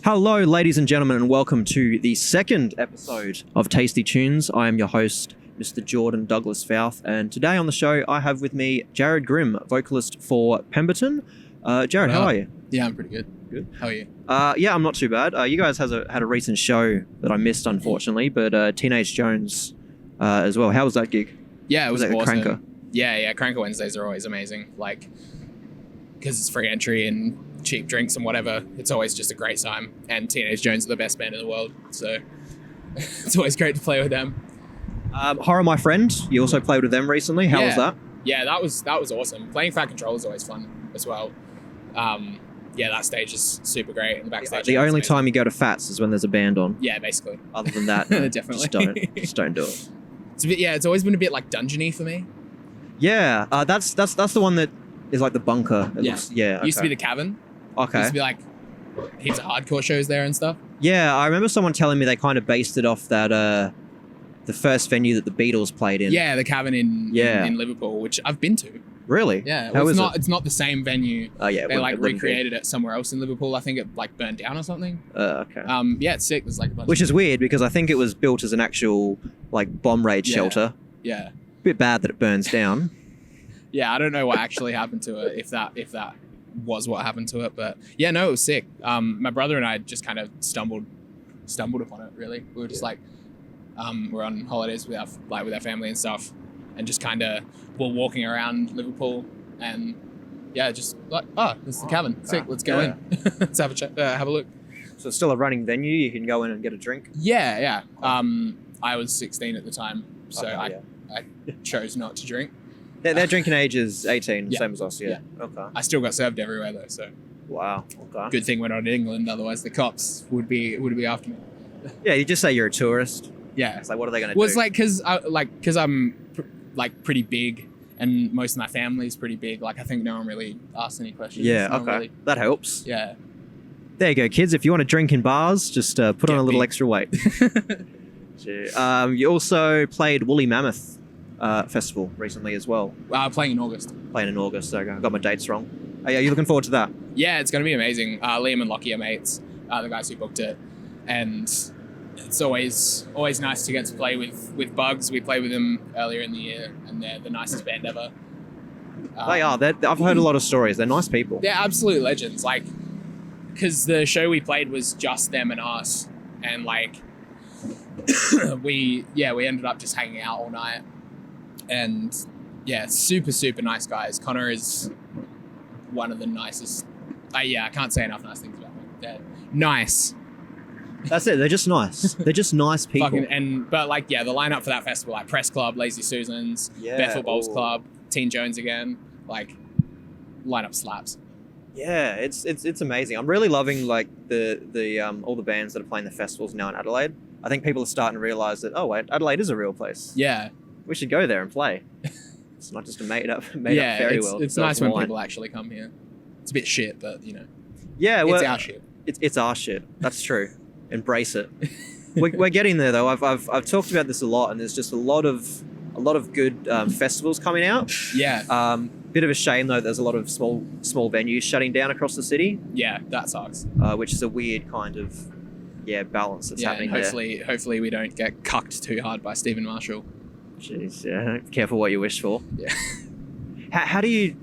Hello, ladies and gentlemen, and welcome to the second episode of Tasty Tunes. I am your host, Mr. Jordan Douglas Fouth, and today on the show I have with me Jared Grimm, vocalist for Pemberton. Jared, how are you? Yeah, I'm pretty good. Good. How are you? Yeah, I'm not too bad. You guys had a recent show that I missed, unfortunately, but Teenage Joans as well. How was that gig? Yeah, it was that awesome. Cranker? Yeah, Cranker Wednesdays are always amazing. Like, because it's free entry and cheap drinks and whatever, it's always just a great time. And Teenage Joans are the best band in the world, so it's always great to play with them. Horror My Friend, you also played with them recently. How was that? Yeah, that was awesome. Playing Fat Control is always fun as well. Yeah, that stage is super great. And the backstage. The only time you go to Fats is when there's a band on. Yeah, basically. Other than that, definitely. just don't do it. It's always been a bit like dungeony for me. Yeah, that's the one that is like the bunker. Yeah. Okay. Used to be the Cavern. Okay. Used to be like heaps of hardcore shows there and stuff. Yeah, I remember someone telling me they kind of based it off that the first venue that the Beatles played in. Yeah, the Cavern in Liverpool, which I've been to. Really? Yeah. How is it? It's not the same venue. Oh yeah. They like recreated it somewhere else in Liverpool. I think it like burned down or something. Okay. Yeah, it's sick. There's like a bunch. Which is weird because I think it was built as an actual like bomb raid shelter. Yeah. Bit bad that it burns down. Yeah, I don't know what actually happened to it. If that was what happened to it, but yeah, no, it was sick. My brother and I just kind of stumbled upon it. Really, we were just like, we're on holidays with our family and stuff, and just kind of were walking around Liverpool, and yeah, just like, this is the Cavern. Sick, let's go in. Let's have a look. So it's still a running venue. You can go in and get a drink. Yeah. I was 16 at the time, so I chose not to drink. Their drinking age is 18, Yeah. same as us. Yeah. Okay. I still got served everywhere though, so Wow. Okay. good thing we're not in England. Otherwise, the cops would be after me. Yeah, you just say you're a tourist. Yeah. It's like, what are they going to do? Well, it's like because I'm pretty big, and most of my family's pretty big. Like, I think no one really asks any questions. Yeah. No one Okay. really- That helps. Yeah. There you go, kids. If you want to drink in bars, just put on a little big. extra weight. You also played Woolly Mammoth Festival recently as well. Playing in August. Playing in August. Okay. I got my dates wrong. Are you looking forward to that? Yeah, it's going to be amazing. Liam and Lockie are mates, the guys who booked it, and it's always nice to get to play with Bugs. We played with them earlier in the year, and they're the nicest band ever. They are. I've heard a lot of stories. They're nice people. They're absolute legends. Like, because the show we played was just them and us, and like we ended up just hanging out all night, and yeah, super nice guys. Connor is one of the nicest. I can't say enough nice things about them. They're nice. That's it. They're just nice. They're just nice people. The lineup for that festival, like Press Club, Lazy Susans, Bethel Bowls Club, Teen Jones again, like lineup slaps. Yeah, it's amazing. I'm really loving like the all the bands that are playing the festivals now in Adelaide. I think people are starting to realise that Adelaide is a real place. Yeah, we should go there and play. It's not just a made up fairy world. It's nice when people actually come here. It's a bit shit, but you know. Yeah, well, it's our shit. It's our shit. That's true. Embrace it. We're getting there though. I've talked about this a lot, and there's just a lot of good festivals coming out. Yeah. Bit of a shame though. There's a lot of small venues shutting down across the city. Yeah, that sucks. Which is a weird kind of balance that's happening and hopefully we don't get cucked too hard by Stephen Marshall. Jeez, yeah. Careful what you wish for. Yeah. How do you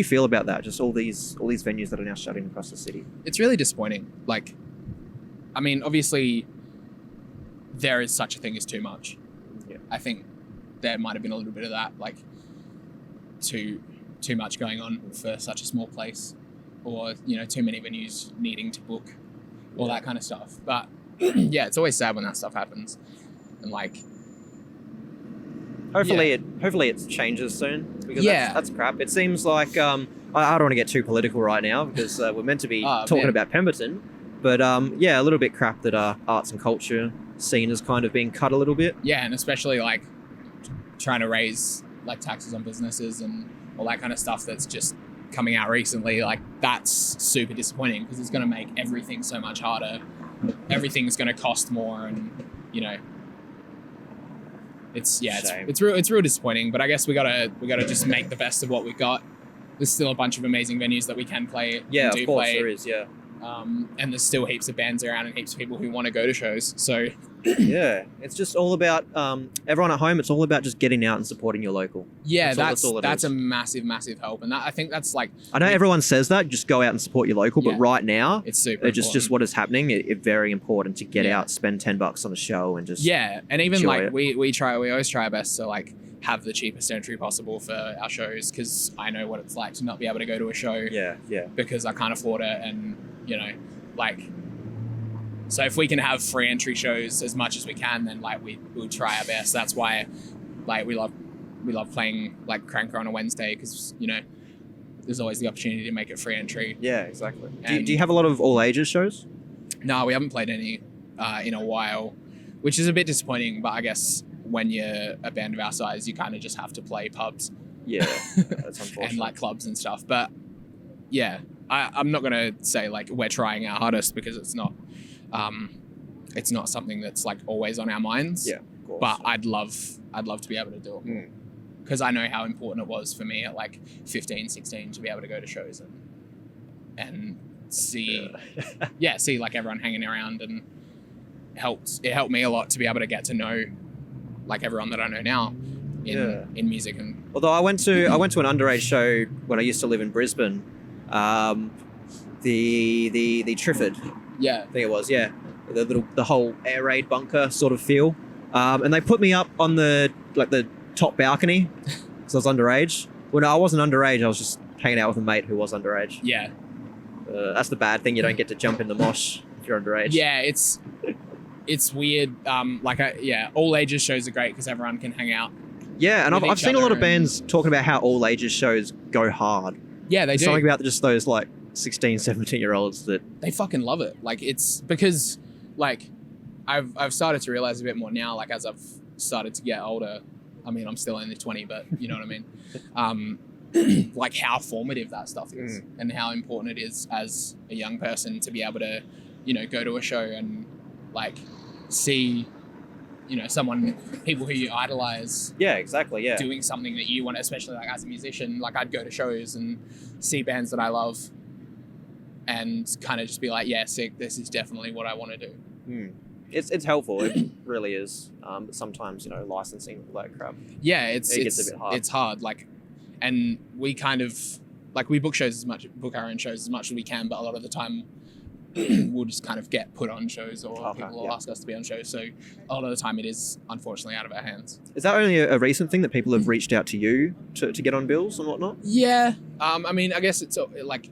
feel about that? Just all these venues that are now shutting across the city. It's really disappointing. Like, I mean, obviously, there is such a thing as too much. Yeah. I think there might have been a little bit of that, like too much going on for such a small place, or too many venues needing to book, all that kind of stuff. But yeah, it's always sad when that stuff happens, and like. Hopefully it changes soon, because that's crap. It seems like I don't want to get too political right now because we're meant to be talking about Pemberton, but a little bit crap that our arts and culture scene has kind of been cut a little bit. Yeah, and especially like trying to raise like taxes on businesses and all that kind of stuff that's just coming out recently. Like, that's super disappointing because it's going to make everything so much harder. Everything's going to cost more, and it's real disappointing. But I guess we gotta just make the best of what we got. There's still a bunch of amazing venues that we can play. Yeah, of course there is. Yeah. And there's still heaps of bands around and heaps of people who want to go to shows. So yeah, it's just all about everyone at home. It's all about just getting out and supporting your local. Yeah, that's a massive help, and I think that's like, I know everyone says that, just go out and support your local, but right now it's super just what is happening. It's very important to get out, spend $10 on a show, and just and even like it. we always try our best to like have the cheapest entry possible for our shows, because I know what it's like to not be able to go to a show because I can't afford it, and like, so if we can have free entry shows as much as we can, then like we'll try our best. That's why like we love playing like Cranker on a Wednesday, because there's always the opportunity to make it free entry. Yeah, exactly. Do you have a lot of all ages shows? No, we haven't played any in a while, which is a bit disappointing, but I guess when you're a band of our size, you kind of just have to play pubs. Yeah, that's unfortunate. And like clubs and stuff. But yeah, I'm not going to say like we're trying our hardest, because it's not something that's like always on our minds. Yeah, of course. But I'd love to be able to do it, because I know how important it was for me at like 15, 16 to be able to go to shows and see see like everyone hanging around, and it helped me a lot to be able to get to know like everyone that I know now in music. And although I went to an underage show when I used to live in Brisbane, the Trifford, I think it was, the whole air raid bunker sort of feel, and they put me up on the top balcony because I was underage. When I wasn't underage, I was just hanging out with a mate who was underage. Yeah, that's the bad thing. You don't get to jump in the mosh if you're underage. Yeah, it's weird. All ages shows are great because everyone can hang out. Yeah, and I've seen a lot of bands talking about how all ages shows go hard. Yeah, they do. Something about just those like 16, 17-year-olds that they fucking love it. Like, it's because like I've started to realize a bit more now, like as I've started to get older. I mean, I'm still only 20, but you know what I mean? Like how formative that stuff is and how important it is as a young person to be able to, go to a show and like see, people who you idolize. Yeah, exactly. Yeah. Doing something that you want, especially like as a musician. Like I'd go to shows and see bands that I love and kind of just be like, yeah, sick. This is definitely what I want to do. It's helpful. It really is. But sometimes, licensing all that crap. Yeah, it gets a bit hard. It's hard. Like, and we kind of like we book our own shows as much as we can, but a lot of the time we'll just kind of get put on shows, or people will ask us to be on shows. So a lot of the time it is unfortunately out of our hands. Is that only a recent thing that people have reached out to you to get on bills and whatnot? Yeah. I mean, I guess it's like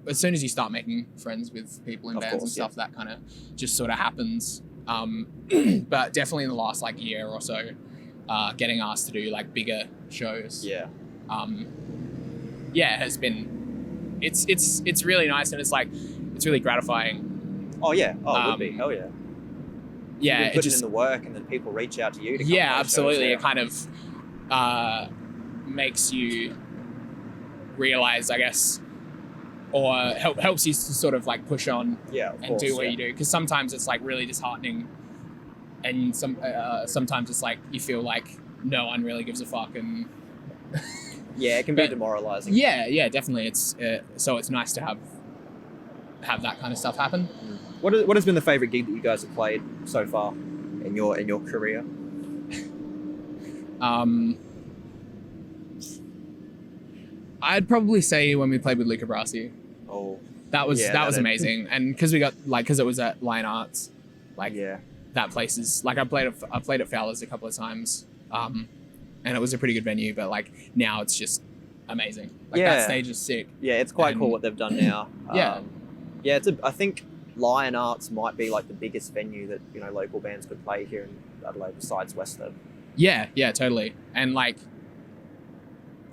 as soon as you start making friends with people in bands and stuff, that kind of just sort of happens. But definitely in the last like year or so, getting asked to do like bigger shows. Yeah. Has been, it's really nice, and it's like, it's really gratifying. Oh yeah. Oh, it would be. Hell yeah. Yeah. It just in the work, and then people reach out to you to come absolutely. Shows, It kind of makes you realize, I guess, or helps you to sort of like push on and do what you do. Because sometimes it's like really disheartening, and sometimes it's like you feel like no one really gives a fuck, and yeah, it can be demoralizing. Yeah, definitely. It's so it's nice to have that kind of stuff happen. What has been the favorite gig that you guys have played so far in your career? I'd probably say when we played with Luca Brasi. Oh, that was amazing, and because it was at Lion Arts, that place is like I played at Fowler's a couple of times, and it was a pretty good venue, but like now it's just amazing. Like that stage is sick. Yeah, it's quite cool what they've done now. I think Lion Arts might be like the biggest venue that local bands could play here in Adelaide besides Western. Yeah, totally, and like,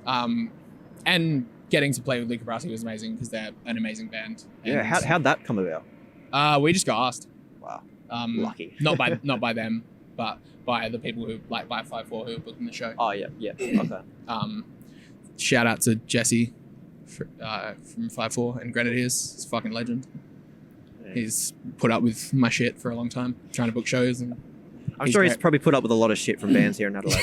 and getting to play with Luca Brasi was amazing because they're an amazing band. And how'd that come about? We just got asked. Wow. Lucky. not by them, but by the people who like by 5-4 who were booking the show. Oh yeah. Okay. Shout out to Jesse from 5-4 and Grenadiers. He's a fucking legend. Yeah. He's put up with my shit for a long time, trying to book shows, and I'm sure he's probably put up with a lot of shit from bands here in Adelaide.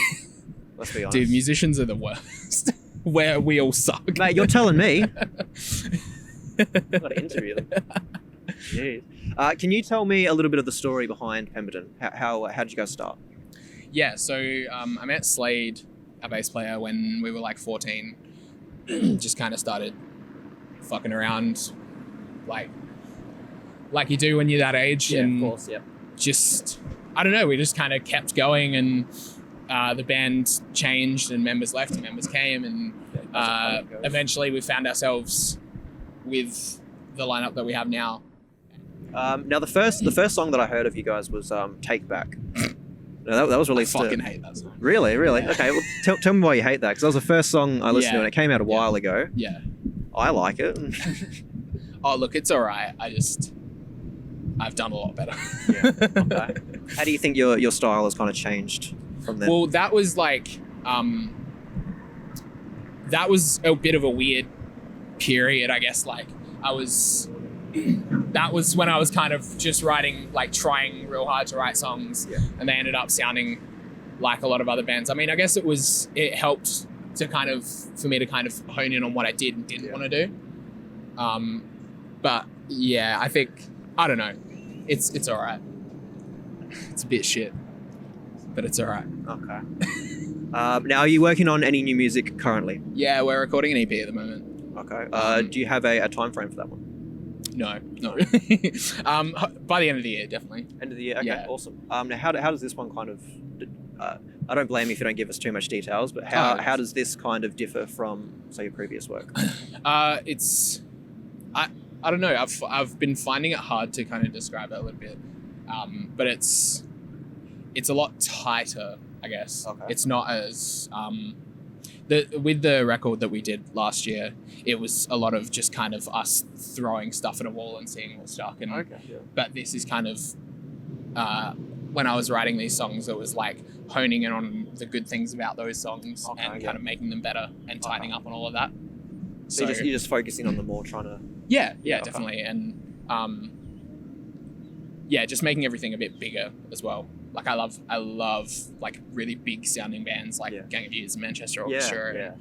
Let's be honest. Dude, musicians are the worst. Where we all suck. Mate, you're telling me. I've got to interview them. Can you tell me a little bit of the story behind Pemberton? How did you guys start? Yeah, so I met Slade, a bass player, when we were like 14. Just kind of started fucking around, like you do when you're that age. Yeah, and of course, yeah. Just, I don't know, we just kind of kept going, and the band changed and members left and members came, and eventually we found ourselves with the lineup that we have now. Now the first song that I heard of you guys was Take Back. No, that was released. I fucking hate that song. Really? Yeah. Okay, well tell me why you hate that, because that was the first song I listened to and it came out a while ago. Yeah. I like it. Oh, look, it's alright. I've done a lot better. Yeah. Okay. How do you think your style has kind of changed from then? Well, that was like, that was a bit of a weird period, I guess. Like, that was when I was kind of just writing, like trying real hard to write songs, and they ended up sounding like a lot of other bands. I mean, I guess it helped for me to kind of hone in on what I did and didn't want to do. But yeah, I don't know. It's all right. It's a bit shit, but it's all right. Okay. Now, are you working on any new music currently? Yeah, we're recording an EP at the moment. Okay. Do you have a time frame for that one? No, not really. By the end of the year, definitely. End of the year? Okay, Yeah. Awesome. Now, how does this one kind of... I don't blame you if you don't give us too much details, but how does this kind of differ from, say, your previous work? I don't know. I've been finding it hard to kind of describe it a little bit, but it's a lot tighter, I guess. Okay. It's not as with the record that we did last year, it was a lot of just kind of us throwing stuff at a wall and seeing what stuck. And but this is kind of when I was writing these songs, it was like honing in on the good things about those songs and kind of making them better and tightening up on all of that. So you're just focusing on the more trying to... Yeah, definitely. And just making everything a bit bigger as well. Like I love like really big sounding bands like Gang of Youths and Manchester Orchestra.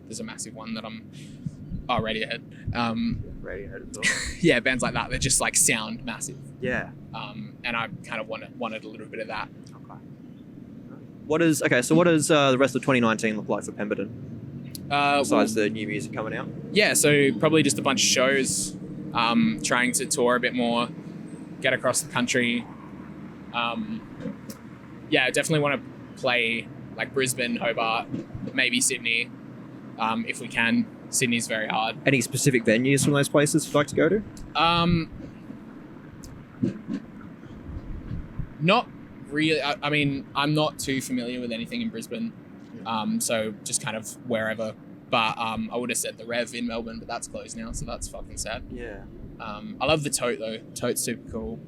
There's a massive one that Radiohead. Radiohead as well. Yeah, bands like that just like sound massive. Yeah. And I kind of wanted a little bit of that. Okay. What does the rest of 2019 look like for Pemberton? Besides the new music coming out? Yeah, so probably just a bunch of shows, trying to tour a bit more, get across the country. Definitely want to play like Brisbane, Hobart, maybe Sydney, if we can. Sydney's very hard. Any specific venues from those places you'd like to go to? Not really. I mean, I'm not too familiar with anything in Brisbane. So just kind of wherever. But I would have said the Rev in Melbourne, but that's closed now, so that's fucking sad. Yeah. I love the Tote though. Tote's super cool.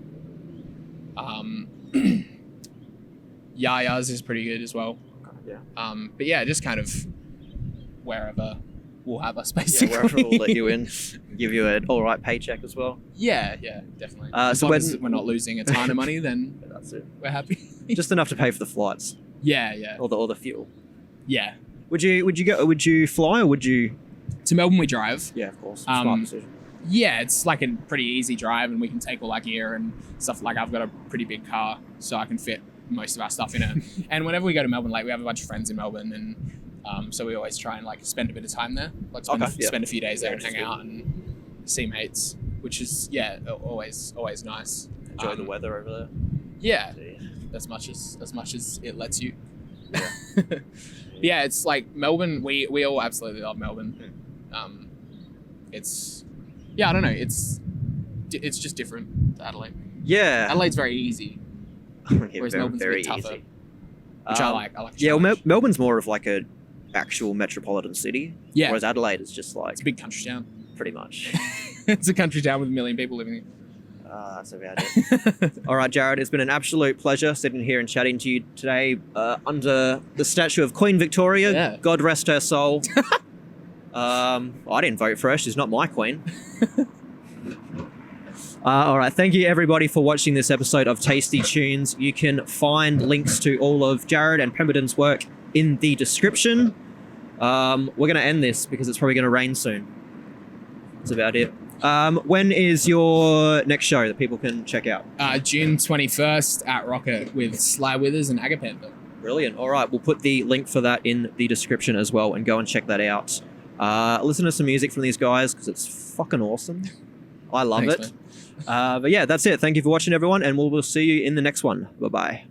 Yaya's is pretty good as well. Yeah. But yeah, just kind of wherever will have us basically. Yeah, wherever will let you in, give you an all right paycheck as well. Yeah, definitely. As long as we're not losing a ton of money, then that's it. We're happy. Just enough to pay for the flights. Yeah. Or the fuel. Yeah. Would you fly or would you? To Melbourne we drive. Yeah, of course. Smart decision. Yeah, it's like a pretty easy drive, and we can take all our gear and stuff. Like I've got a pretty big car, so I can fit most of our stuff in it. And whenever we go to Melbourne, like we have a bunch of friends in Melbourne, and so we always try and like spend a bit of time there, like spend a few days there and hang out and see mates, which is always nice. Enjoy the weather over there. Yeah, as much as it lets you. Yeah, it's like Melbourne. We all absolutely love Melbourne. I don't know. It's just different to Adelaide. Yeah, Adelaide's very easy, whereas Melbourne's very a bit tougher. Easy. Which I like. Yeah, well, Melbourne's more of like a actual metropolitan city. Yeah. Whereas Adelaide is just like it's a big country town. Pretty much. It's a country town with 1 million people living in it. That's about it. All right, Jared, it's been an absolute pleasure sitting here and chatting to you today under the statue of Queen Victoria. Yeah. God rest her soul. I didn't vote for her. She's not my queen. All right, thank you everybody for watching this episode of Tasty Tunes. You can find links to all of Jared and Pemberton's work in the description. We're going to end this because it's probably going to rain soon. That's about it. When is your next show that people can check out? June 21st at Rocket with Sly Withers and Pemberton. Brilliant. All right, we'll put the link for that in the description as well, and go and check that out. Listen to some music from these guys because it's fucking awesome. I love it. But yeah, that's it. Thank you for watching, everyone, and we'll see you in the next one. Bye-bye.